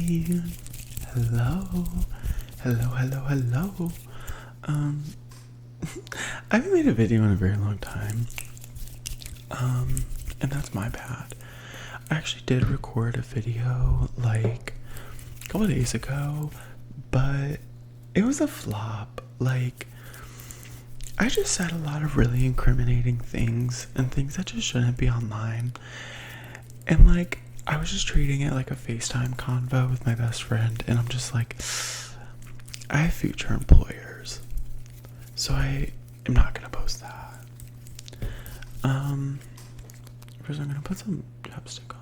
Hey, hello, hello. Um, I haven't made a video in a very long time. And that's my bad. I actually did record a video like a couple days ago, but it was a flop. Like, I just said a lot of really incriminating things and things that just shouldn't be online. And like, I was just treating it like a FaceTime convo with my best friend, and I'm just like, I have future employers, so I am not gonna post that. First I'm gonna put some chapstick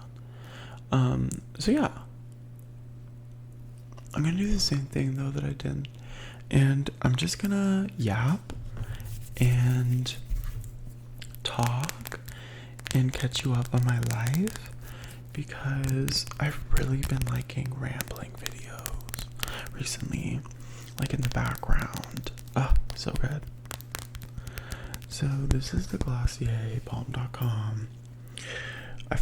on. So yeah, I'm gonna do the same thing though that I did, and I'm just gonna yap and talk and catch you up on my life, because I've really been liking rambling videos recently, like in the background. So good. So this is the Glossier Balm.com. I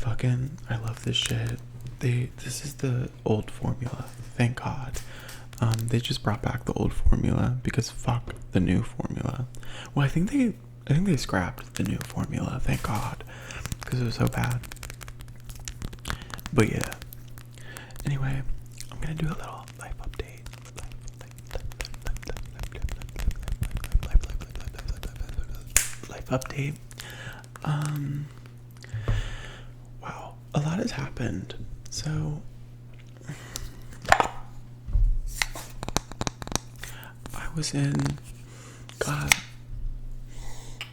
love this shit. This is the old formula, thank God. They just brought back the old formula because fuck the new formula. Well, I think they scrapped the new formula, thank God, because it was so bad. But yeah. Anyway, I'm gonna do a little life update. Life update. Wow, a lot has happened. So I was in, God,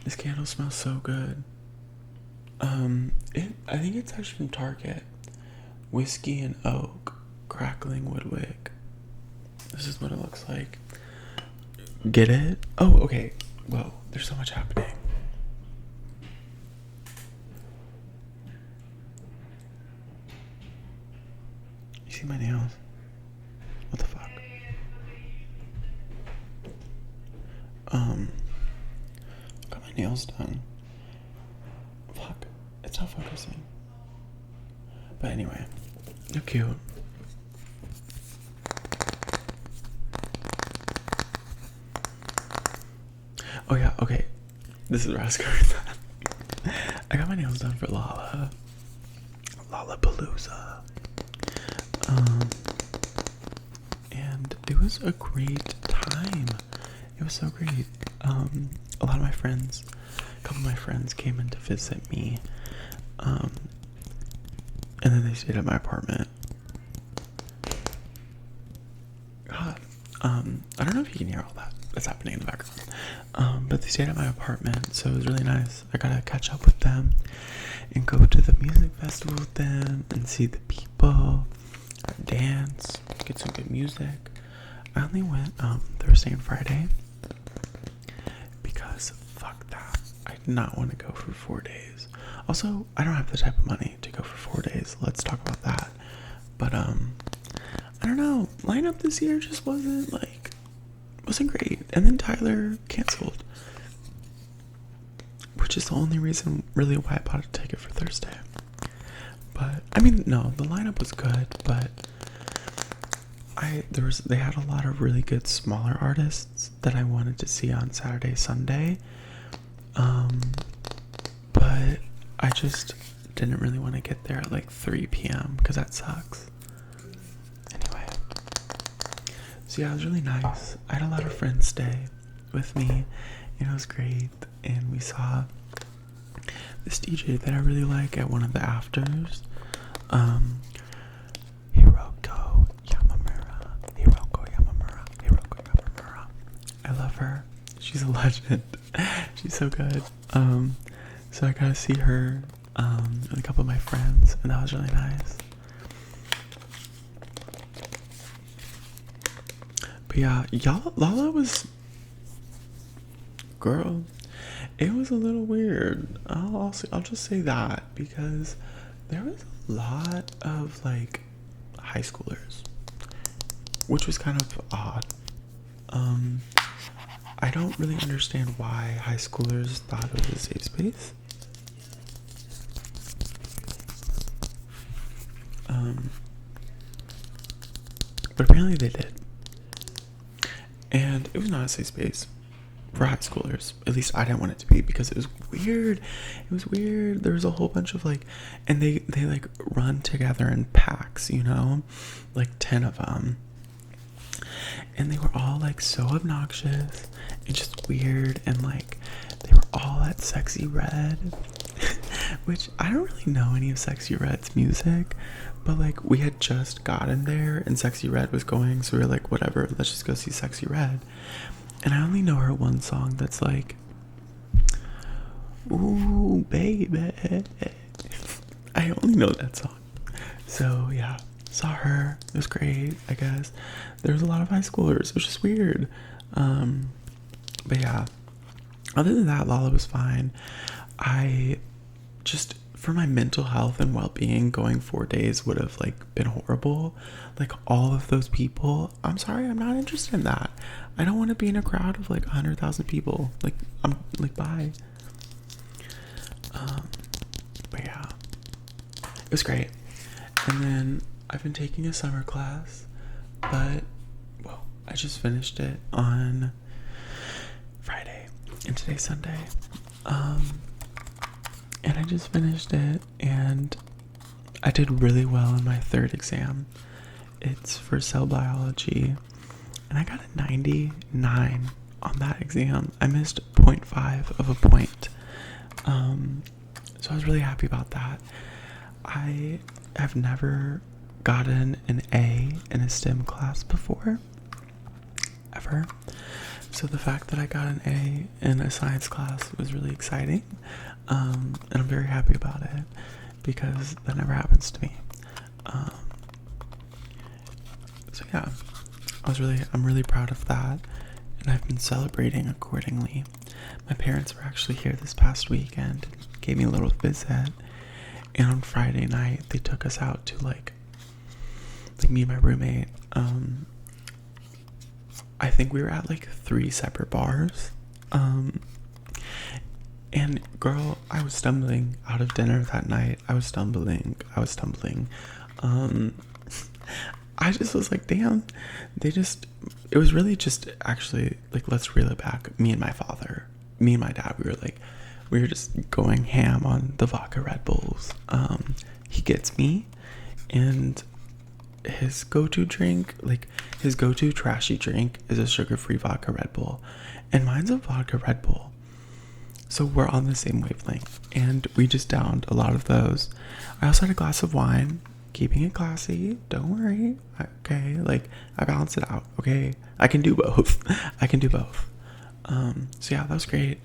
this candle smells so good. I think it's actually from Target. Whiskey and Oak Crackling Wood Wick. This is what it looks like. Get it? Oh, okay. Whoa, there's so much happening. You see my nails? What the fuck? Got my nails done. Fuck, it's not focusing. But anyway, they're cute. Oh yeah, okay. This is Rascal. I got my nails done for Lollapalooza. And it was a great time. It was so great. A lot of my friends, a couple of my friends came in to visit me. And then they stayed at my apartment. God, I don't know if you can hear all that's happening in the background. But they stayed at my apartment, so it was really nice. I got to catch up with them and go to the music festival with them and see the people, dance, get some good music. I only went Thursday and Friday because fuck that. I did not want to go for 4 days. Also, I don't have the type of money to go for 4 days. Let's talk about that. But I don't know. Lineup this year just wasn't great. And then Tyler canceled, which is the only reason really why I bought a ticket for Thursday. But I mean, no, the lineup was good, but they had a lot of really good smaller artists that I wanted to see on Saturday, Sunday. But I just didn't really want to get there at like 3 p.m. because that sucks. Anyway, so yeah, it was really nice. I had a lot of friends stay with me. It was great, and we saw this DJ that I really like at one of the afters. Hiroko Yamamura. I love her. She's a legend. She's so good. So I got to see her and a couple of my friends, and that was really nice. But yeah, Lala was, girl, it was a little weird. I'll just say that, because there was a lot of like high schoolers, which was kind of odd. I don't really understand why high schoolers thought it was a safe space. but apparently they did. And it was not a safe space for high schoolers. At least I didn't want it to be, because it was weird. It was weird. There was a whole bunch of like, and they like run together in packs, you know, like 10 of them. And they were all like so obnoxious and just weird, and like they were all at Sexy Red, which I don't really know any of Sexy Red's music, but like we had just gotten there and Sexy Red was going, so we were like, whatever, let's just go see Sexy Red. And I only know her one song that's like, ooh baby. I only know that song. So yeah, saw her. It was great, I guess. There was a lot of high schoolers, which is weird. But yeah, other than that, Lala was fine. I just, for my mental health and well-being, going 4 days would have like been horrible. Like all of those people, I'm sorry, I'm not interested in that. I don't want to be in a crowd of like 100,000 people. Like, I'm like, bye. But yeah, it was great. And then I've been taking a summer class, but well, I just finished it on Friday, and today's Sunday. And I just finished it, and I did really well in my third exam. It's for cell biology, and I got a 99 on that exam. I missed 0.5 of a point. So I was really happy about that. I have never gotten an A in a STEM class before, ever. So the fact that I got an A in a science class was really exciting. And I'm very happy about it, because that never happens to me. So yeah, I'm really proud of that, and I've been celebrating accordingly. My parents were actually here this past weekend, gave me a little visit, and on Friday night they took us out to like me and my roommate. I think we were at like 3 separate bars. And girl, I was stumbling out of dinner that night. I was stumbling. I just was like, damn, it was really just actually like, let's reel it back. Me and my dad, we were just going ham on the vodka Red Bulls. He gets me, and his go-to drink, like his go-to trashy drink, is a sugar-free vodka Red Bull, and mine's a vodka Red Bull. So we're on the same wavelength, and we just downed a lot of those. I also had a glass of wine, keeping it classy. Don't worry. Okay, like I balance it out. Okay, I can do both. So yeah, that was great.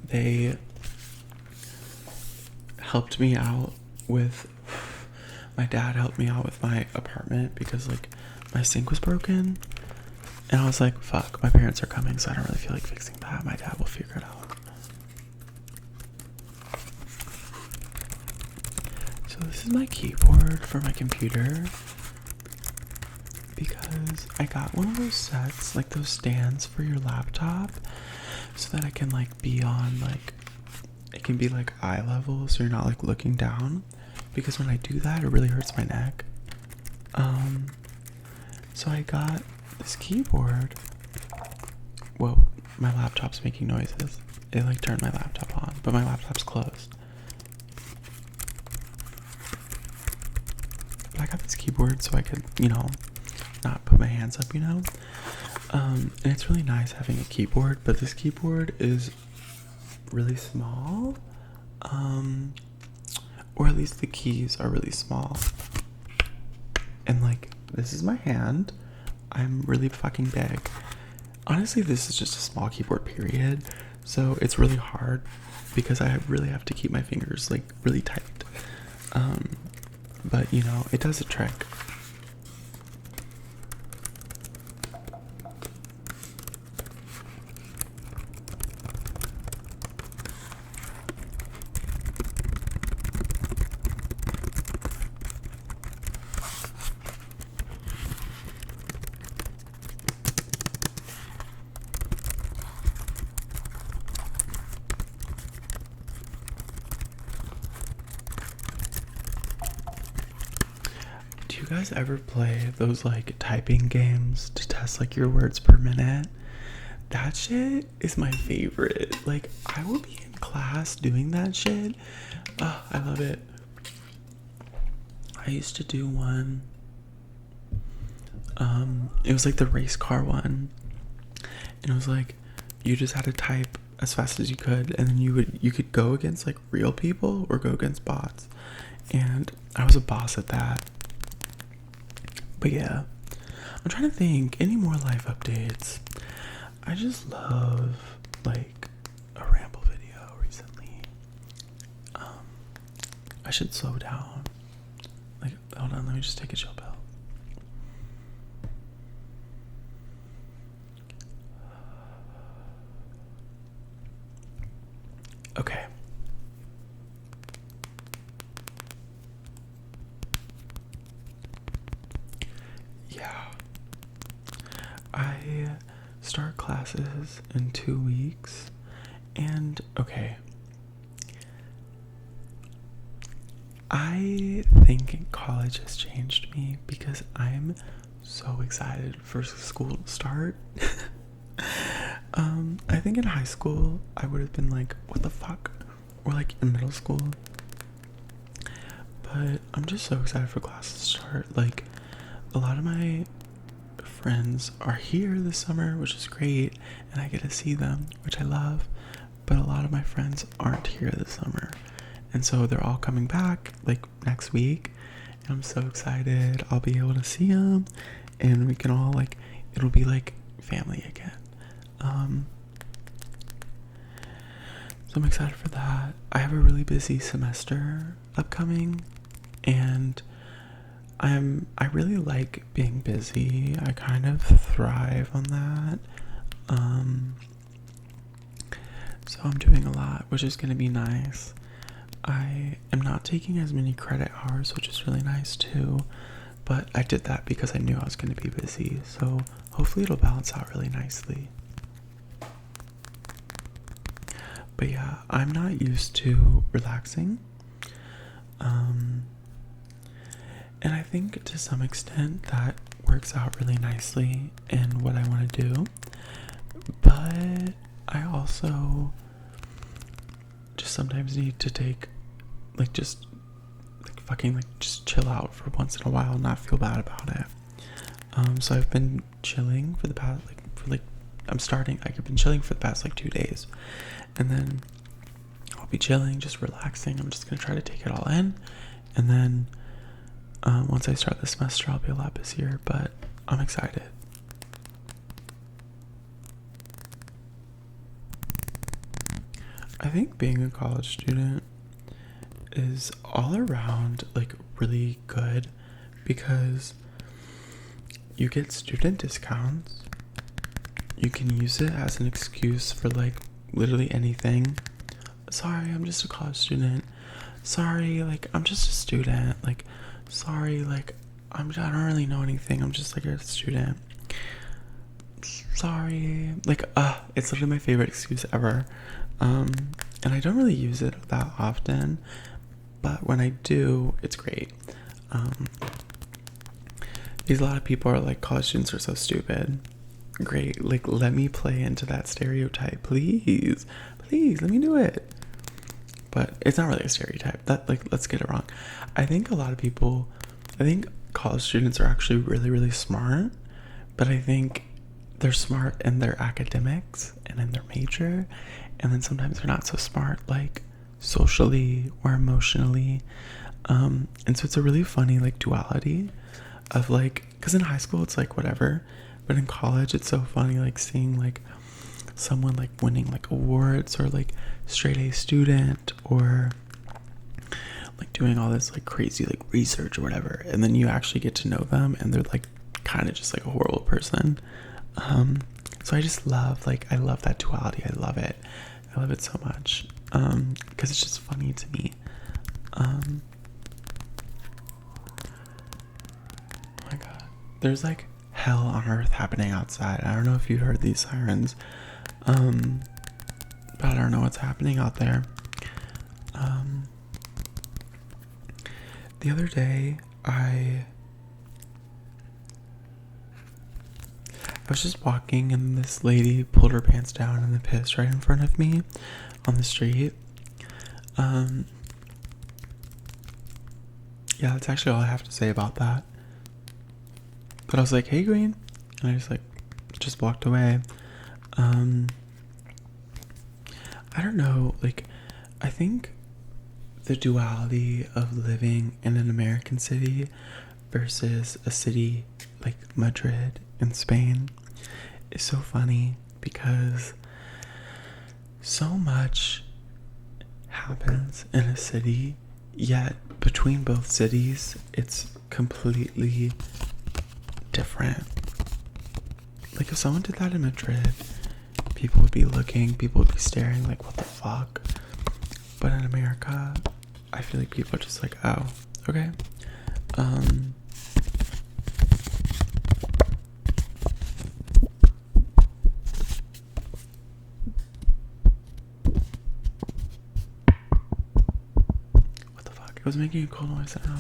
They helped me out with. My dad helped me out with my apartment because like my sink was broken. And I was like, fuck, my parents are coming, so I don't really feel like fixing that. My dad will figure it out. So this is my keyboard for my computer, because I got one of those sets, like those stands for your laptop, so that I can like be on like, it can be like eye level, so you're not like looking down, because when I do that, it really hurts my neck. So I got this keyboard. Whoa, my laptop's making noises. It like turned my laptop on, but my laptop's closed. But I got this keyboard so I could, not put my hands up, and it's really nice having a keyboard, but this keyboard is really small, or at least the keys are really small. And like, this is my hand. I'm really fucking big. Honestly, this is just a small keyboard, period. So it's really hard because I really have to keep my fingers like really tight. But it does a trick. Do you guys ever play those like typing games to test like your words per minute? That shit is my favorite. Like, I will be in class doing that shit. Oh, I love it. I used to do one. It was like the race car one. And it was like you just had to type as fast as you could, and then you could go against like real people or go against bots. And I was a boss at that. But yeah, I'm trying to think any more life updates. I just love like a ramble video recently. I should slow down. Like, hold on, let me just take a chill pill. Okay. Yeah. I start classes in 2 weeks, and okay. I think college has changed me because I'm so excited for school to start. I think in high school I would have been like, what the fuck? Or like in middle school. But I'm just so excited for classes to start. Like, a lot of my friends are here this summer, which is great, and I get to see them, which I love. But a lot of my friends aren't here this summer, and so they're all coming back like next week, and I'm so excited. I'll be able to see them, and we can all like, it'll be like family again. So I'm excited for that. I have a really busy semester upcoming, and I really like being busy. I kind of thrive on that. So I'm doing a lot, which is going to be nice. I am not taking as many credit hours, which is really nice too, but I did that because I knew I was going to be busy, so hopefully it'll balance out really nicely. But yeah, I'm not used to relaxing. And I think to some extent that works out really nicely in what I want to do. But I also just sometimes need to take like just chill out for once in a while and not feel bad about it. So I've been chilling for the past I've been chilling for the past 2 days, and then I'll be chilling, just relaxing. I'm just gonna try to take it all in, and then once I start the semester I'll be a lot busier, but I'm excited. I think being a college student is all around really good because you get student discounts. You can use it as an excuse for literally anything. Sorry, I'm just a college student. Sorry, I'm just a student. Sorry, I don't really know anything. I'm just a student. Sorry. It's literally my favorite excuse ever. And I don't really use it that often, but when I do, it's great. Because a lot of people are college students are so stupid. Great, let me play into that stereotype, please, let me do it. But it's not really a stereotype. That let's get it wrong. I think college students are actually really, really smart, but I think they're smart in their academics and in their major, and then sometimes they're not so smart socially or emotionally. And so it's a really funny duality of because in high school it's whatever, but in college it's so funny seeing someone winning awards, or straight A student, or doing all this crazy research or whatever, and then you actually get to know them and they're kind of just a horrible person. So I just love I love that duality. I love it so much, because it's just funny to me. Oh my god, there's hell on earth happening outside. I don't know if you heard these sirens, but I don't know what's happening out there. The other day I I was just walking and this lady pulled her pants down and then pissed right in front of me on the street. Yeah, that's actually all I have to say about that. But I was like, hey, Green. And I just walked away. I don't know, like, I think the duality of living in an American city versus a city like Madrid in Spain is so funny because so much happens in a city, yet between both cities, it's completely different. Like, if someone did that in Madrid, people would be looking, people would be staring like, what the fuck? But in America, I feel like people are just like, oh, okay. What the fuck? It was making a cool noise now.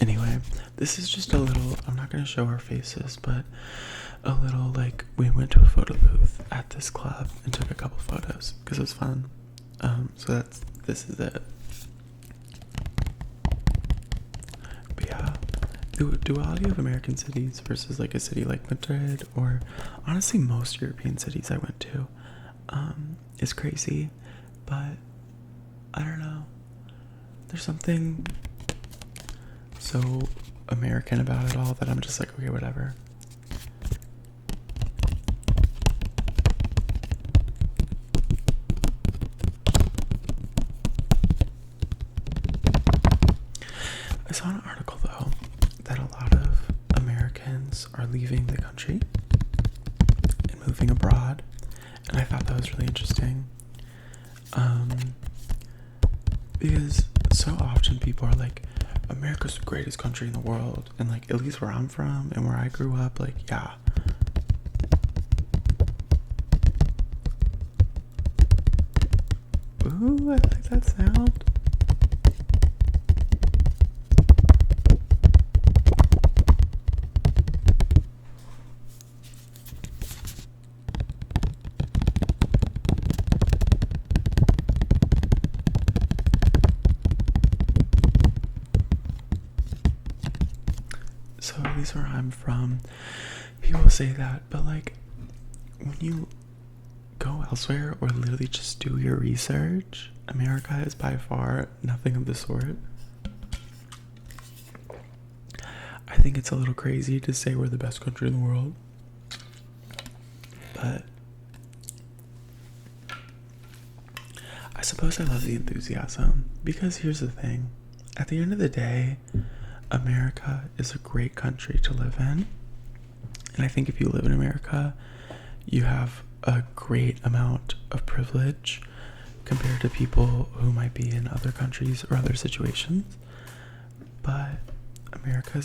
Anyway, this is just a little, I'm not going to show our faces, but a little, like, we went to a photo booth at this club and took a couple photos because it was fun. So this is it. But yeah, the duality of American cities versus like a city like Madrid, or honestly most European cities I went to, is crazy. But I don't know, there's something so American about it all that I'm just like, okay, whatever. I saw an article though that a lot of Americans are leaving the country and moving abroad, and I thought that was really interesting. Because so often people are like, America's the greatest country in the world, and like, at least where I'm from and where I grew up, like, yeah. Ooh, I like that sound. So at least where I'm from, people say that, but like, when you go elsewhere or literally just do your research, America is by far nothing of the sort. I think it's a little crazy to say we're the best country in the world, but I suppose I love the enthusiasm, because here's the thing. At the end of the day, America is a great country to live in. And I think if you live in America, you have a great amount of privilege compared to people who might be in other countries or other situations. But America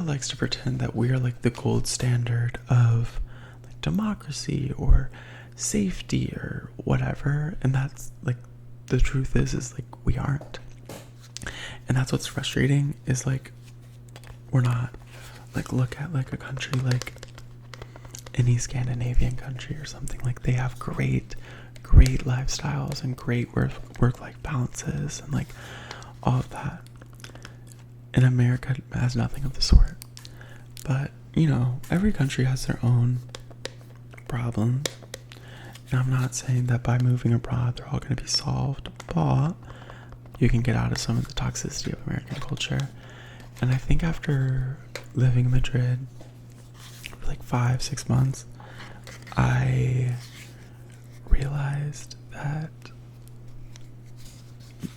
likes to pretend that we are like the gold standard of like democracy or safety or whatever. And that's like, the truth is like, we aren't. And that's what's frustrating, is like, we're not. Like, look at like a country like any Scandinavian country or something. Like, they have great lifestyles and great work-life balances and like all of that. And America has nothing of the sort. But, you know, every country has their own problems. And I'm not saying that by moving abroad they're all going to be solved, but you can get out of some of the toxicity of American culture. And I think after living in Madrid for like 5-6 months, I realized that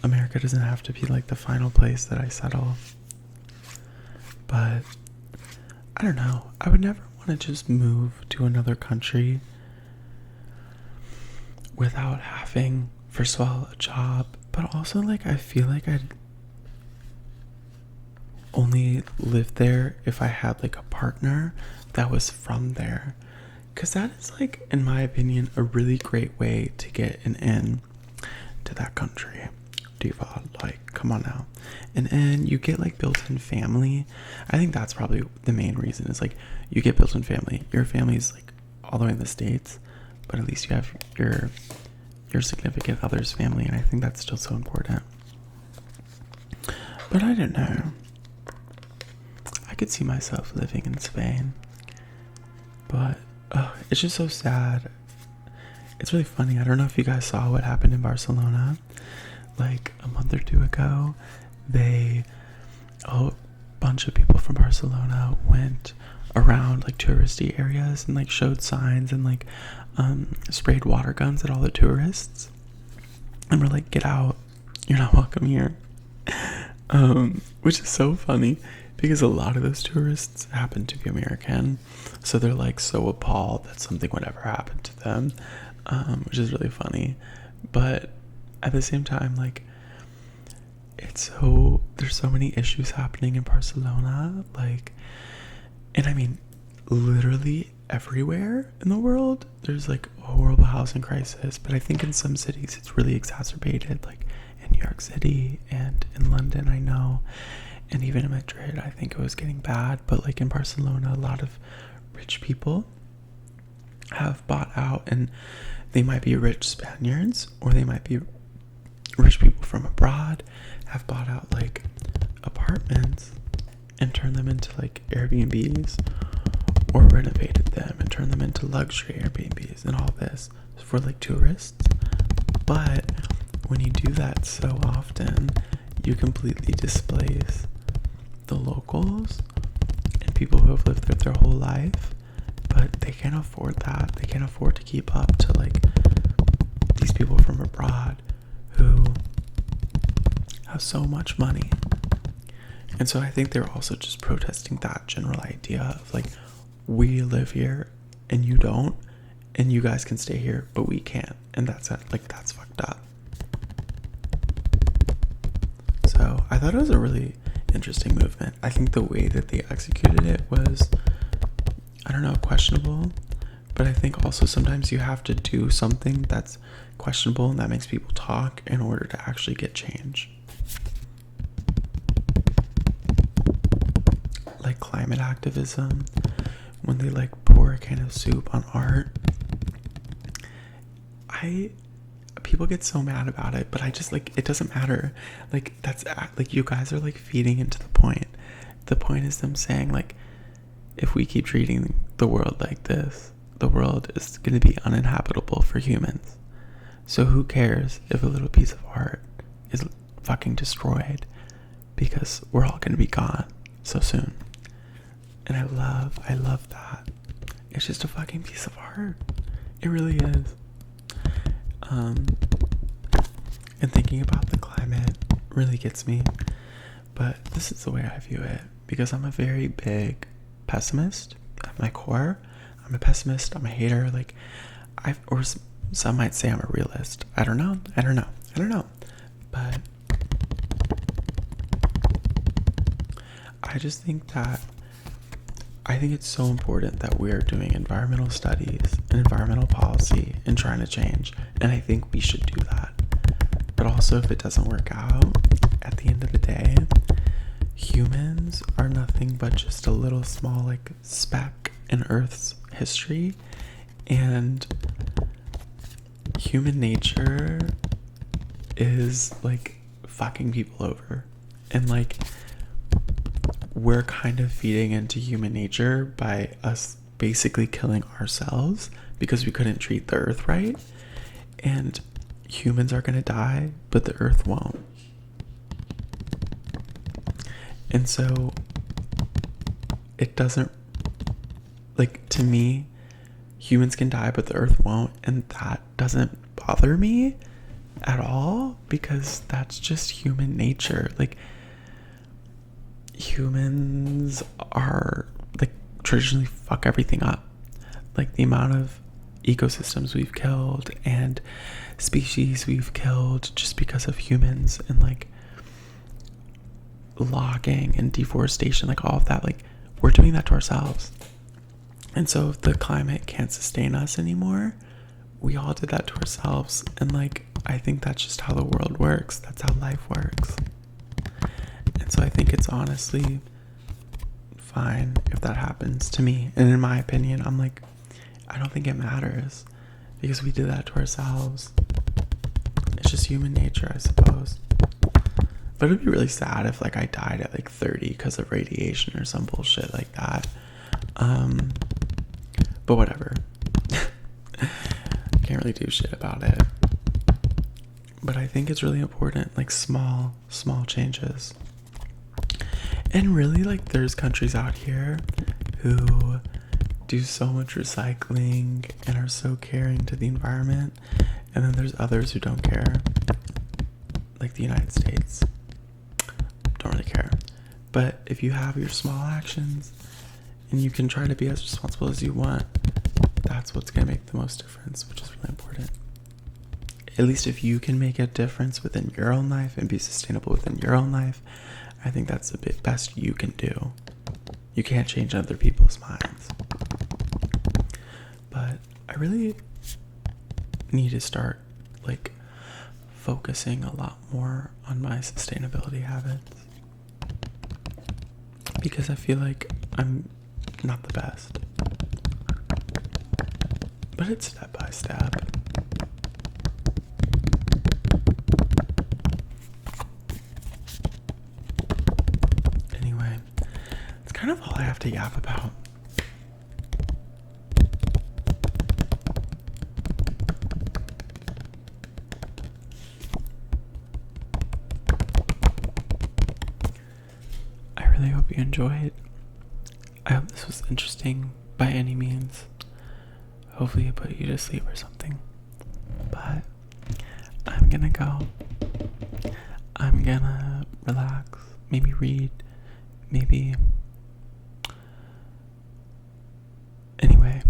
America doesn't have to be like the final place that I settle. But I don't know, I would never want to just move to another country without having, first of all, a job, but also like, I feel like only live there if I had like a partner that was from there, because that is, like, in my opinion, a really great way to get an in to that country. Diva, like, come on now. And then you get like built-in family. I think that's probably the main reason, is like you get built-in family. Your family's like all the way in the States, but at least you have your significant other's family, and I think that's still so important. But I don't know, I could see myself living in Spain, but it's just so sad. It's really funny. I don't know if you guys saw what happened in Barcelona like a month or two ago. A bunch of people from Barcelona went around like touristy areas and like showed signs and like sprayed water guns at all the tourists, and were like, get out, you're not welcome here. Which is so funny, because a lot of those tourists happen to be American, so they're like so appalled that something would ever happen to them, which is really funny. But at the same time, like, there's so many issues happening in Barcelona, like, and I mean literally everywhere in the world there's like a horrible housing crisis, but I think in some cities it's really exacerbated, like in New York City and in London, I know, and even in Madrid I think it was getting bad. But like in Barcelona, a lot of rich people have bought out, and they might be rich Spaniards or they might be rich people from abroad, have bought out like apartments and turned them into like Airbnbs, or renovated them and turned them into luxury Airbnbs and all this for like tourists. But when you do that so often, you completely displace the locals and people who have lived there their whole life, but they can't afford that. They can't afford to keep up to like these people from abroad who have so much money. And so I think they're also just protesting that general idea of like, we live here and you don't, and you guys can stay here but we can't, and that's it. Like, that's fucked up. So I thought it was a really interesting movement. I think the way that they executed it was, I don't know, questionable, but I think also sometimes you have to do something that's questionable and that makes people talk in order to actually get change. Like climate activism, when they like pour a can of soup on art, people get so mad about it, but I just like, it doesn't matter. Like, that's like, you guys are like feeding into the point. The point is them saying like, if we keep treating the world like this, the world is going to be uninhabitable for humans. So who cares if a little piece of art is fucking destroyed, because we're all going to be gone so soon. And I love that. It's just a fucking piece of art. It really is. And thinking about the climate really gets me. But this is the way I view it, because I'm a very big pessimist at my core. I'm a pessimist. I'm a hater. Like, or some might say I'm a realist. I don't know. But I just think that I think it's so important that we're doing environmental studies and environmental policy and trying to change. And I think we should do that. But also, if it doesn't work out, at the end of the day, humans are nothing but just a little small like speck in Earth's history. And human nature is like fucking people over. And like, we're kind of feeding into human nature by us basically killing ourselves because we couldn't treat the earth right. And humans are going to die, but the earth won't. And so it doesn't, like, to me, humans can die, but the earth won't. And that doesn't bother me at all, because that's just human nature. Like, humans are like traditionally fuck everything up. Like, the amount of ecosystems we've killed and species we've killed just because of humans, and like, logging and deforestation, like all of that, like we're doing that to ourselves. And so if the climate can't sustain us anymore, we all did that to ourselves. And like, I think that's just how the world works. That's how life works. And so I think it's honestly fine if that happens to me. And in my opinion, I'm like, I don't think it matters because we did that to ourselves. It's just human nature, I suppose. But it would be really sad if like I died at like 30 because of radiation or some bullshit like that. But whatever. Can't really do shit about it. But I think it's really important, like small changes. And really, like, there's countries out here who do so much recycling and are so caring to the environment. And then there's others who don't care. Like the United States. Don't really care. But if you have your small actions and you can try to be as responsible as you want, that's what's going to make the most difference, which is really important. At least if you can make a difference within your own life and be sustainable within your own life, I think that's the best you can do. You can't change other people's minds. But I really need to start like focusing a lot more on my sustainability habits. Because I feel like I'm not the best. But it's step by step. Anyway, it's kind of all I have to yap about. I really hope you enjoyed. I hope this was interesting by any means. Hopefully it put you to sleep or something. But I'm gonna go. I'm gonna relax. Maybe read. Maybe. Anyway,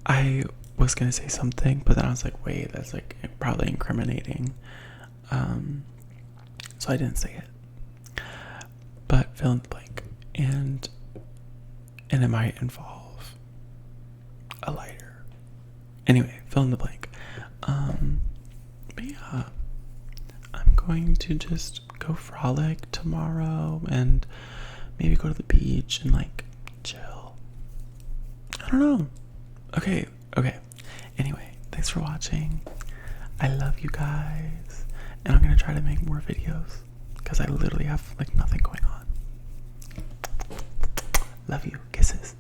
I was gonna say something, but then I was like, wait, that's like probably incriminating. So I didn't say it. But fill in the blank. And it might involve a lighter. Anyway, fill in the blank. But yeah, I'm going to just go frolic tomorrow and maybe go to the beach and like chill. I don't know. Okay. Anyway, thanks for watching. I love you guys. And I'm gonna try to make more videos because I literally have like nothing going on. Love you. Kisses.